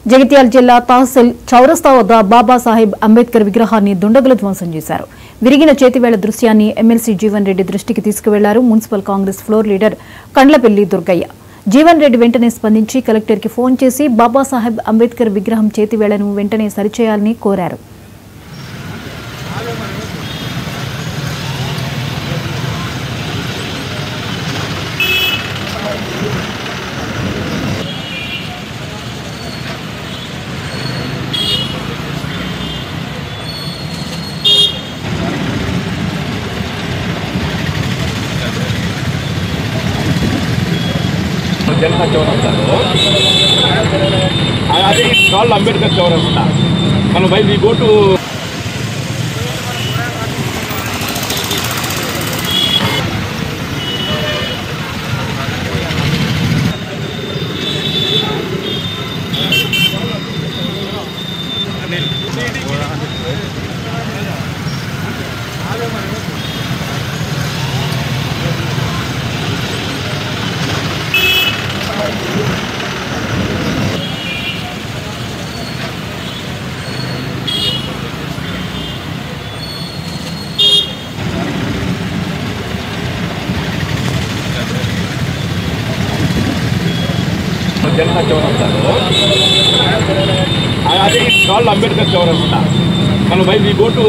జగిత్యాల జిల్లా తహసీల్ చౌరస్తా వద్ద బాబాసాహెబ్ అంబేద్కర్ విగ్రహాన్ని దుండగులు ధ్వంసం చేశారు. విరిగిన చేతివేళ్ల దృశ్యాన్ని ఎమ్మెల్సీ జీవన్ రెడ్డి దృష్టికి తీసుకువెళ్లారు municipal Congress floor leader Kandlapalli Durgaiah. Jeevan Reddy వెంటనే స్పందించి కలెక్టర్కి ఫోన్ చేసి బాబాసాహెబ్ అంబేద్కర్ విగ్రహం చేతివేళ్లను వెంటనే సరిచేయాలని కోరారు. జనతా చౌరస్తాలో అదే కాల్ అంబేద్కర్ చౌరస్తా మనం by we go to Janata చౌరస్తాలో అదే కాల్ అంబేద్కర్ చౌరస్తా మనం బై వి గో టు